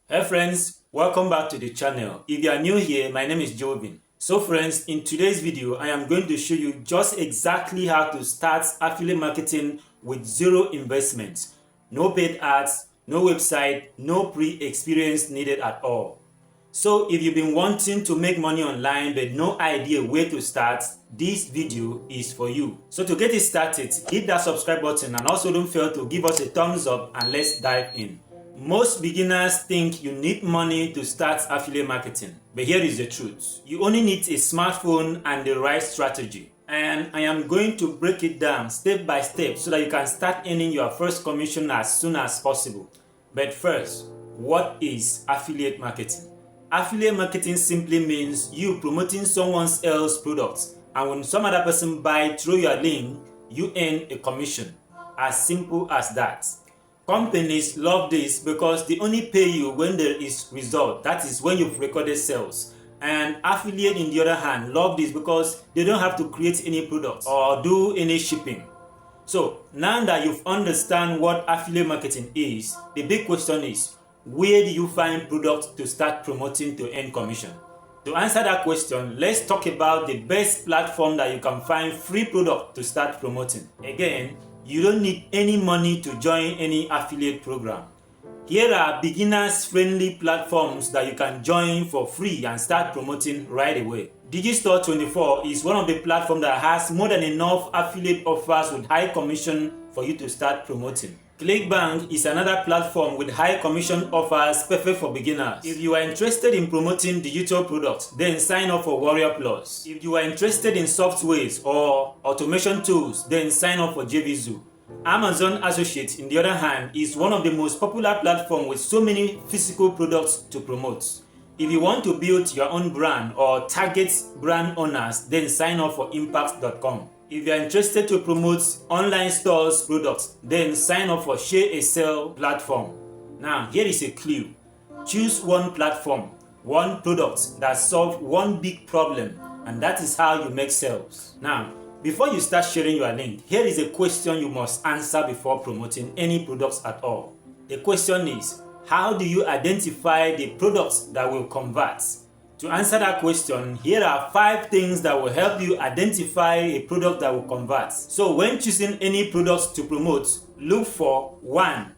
Hey friends, welcome back to the channel. If you are new here, my name is Jovin. So friends, in today's video, I am going to show you just exactly how to start affiliate marketing with zero investment. No paid ads, no website, no pre-experience needed at all. So if you've been wanting to make money online but no idea where to start, this video is for you. So to get it started, hit that subscribe button and also don't fail to give us a thumbs up and let's dive in. Most beginners think you need money to start affiliate marketing, but here is the truth. You only need a smartphone and the right strategy. And I am going to break it down step by step so that you can start earning your first commission as soon as possible. But first, what is affiliate marketing? Affiliate marketing simply means you promoting someone else's products, and when some other person buy through your link, you earn a commission. As simple as that. Companies love this because they only pay you when there is result, that is when you've recorded sales. And affiliate, in the other hand, love this because they don't have to create any products or do any shipping. So now that you've understand what affiliate marketing is, the big question is, where do you find products to start promoting to earn commission? To answer that question, let's talk about the best platform that you can find free product to start promoting. Again, you don't need any money to join any affiliate program. Here are beginners-friendly platforms that you can join for free and start promoting right away. Digistore24 is one of the platforms that has more than enough affiliate offers with high commission for you to start promoting. ClickBank is another platform with high commission offers perfect for beginners. If you are interested in promoting digital products, then sign up for Warrior Plus. If you are interested in softwares or automation tools, then sign up for JVZoo. Amazon Associates, in the other hand, is one of the most popular platforms with so many physical products to promote. If you want to build your own brand or target brand owners, then sign up for impact.com. If you are interested to promote online stores products, then sign up for Share a Sell platform. Now, here is a clue. Choose one platform, one product that solves one big problem, and that is how you make sales. Now, before you start sharing your link, here is a question you must answer before promoting any products at all. The question is, how do you identify the products that will convert? To answer that question, here are 5 things that will help you identify a product that will convert. So when choosing any products to promote, look for 1.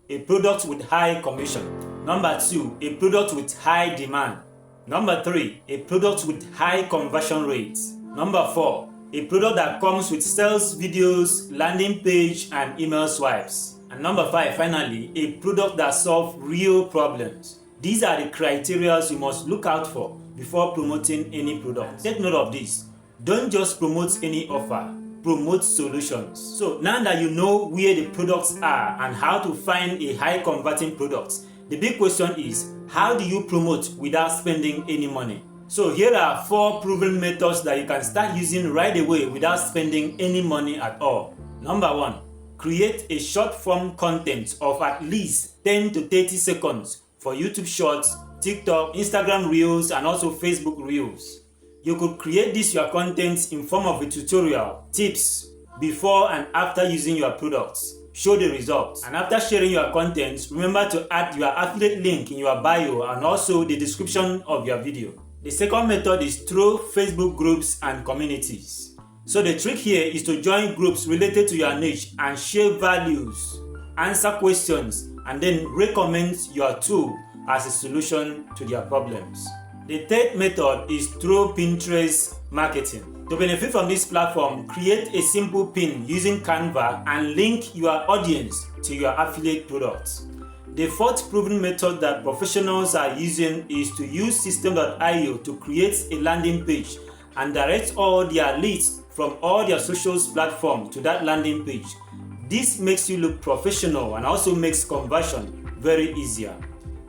A product with high commission. Number 2, a product with high demand. Number 3, a product with high conversion rates. Number 4, a product that comes with sales videos, landing page, and email swipes. And number 5, finally, a product that solves real problems. These are the criteria you must look out for before promoting any product. Take note of this. Don't just promote any offer. Promote solutions. So now that you know where the products are and how to find a high converting product, the big question is, how do you promote without spending any money? So here are 4 proven methods that you can start using right away without spending any money at all. Number 1, create a short form content of at least 10 to 30 seconds for YouTube Shorts, TikTok, Instagram Reels, and also Facebook Reels. You could create your content in form of a tutorial, tips, before and after using your products. Show the results. And after sharing your content, remember to add your affiliate link in your bio and also the description of your video. The second method is through Facebook groups and communities. So the trick here is to join groups related to your niche and share values, answer questions, and then recommend your tool as a solution to their problems. The third method is through Pinterest marketing. To benefit from this platform, create a simple pin using Canva and link your audience to your affiliate products. The fourth proven method that professionals are using is to use System.io to create a landing page and direct all their leads from all their socials platforms to that landing page. This makes you look professional and also makes conversion very easier.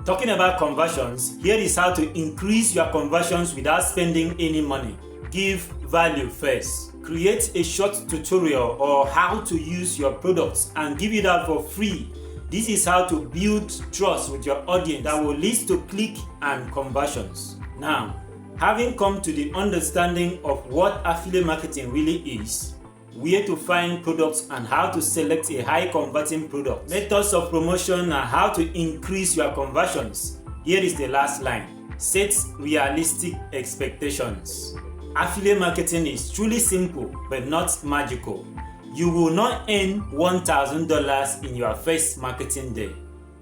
Talking about conversions, here is how to increase your conversions without spending any money. Give value first. Create a short tutorial or how to use your products and give it out for free. This is how to build trust with your audience that will lead to click and conversions. Now, having come to the understanding of what affiliate marketing really is, where to find products and how to select a high converting product, methods of promotion and how to increase your conversions, Here is the last line. Set realistic expectations. Affiliate marketing is truly simple but not magical. You will not earn $1,000 in your first marketing day.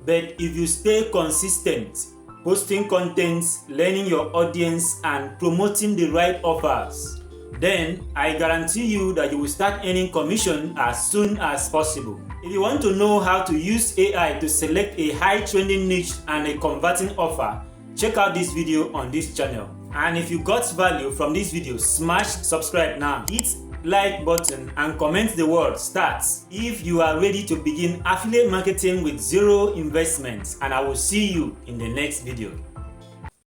But if you stay consistent, posting content, learning your audience, and promoting the right offers, then I guarantee you that you will start earning commission as soon as possible. If you want to know how to use AI to select a high trending niche and a converting offer, check out this video on this channel. And if you got value from this video, smash subscribe now, hit like button and comment the word start if you are ready to begin affiliate marketing with zero investment, and I will see you in the next video.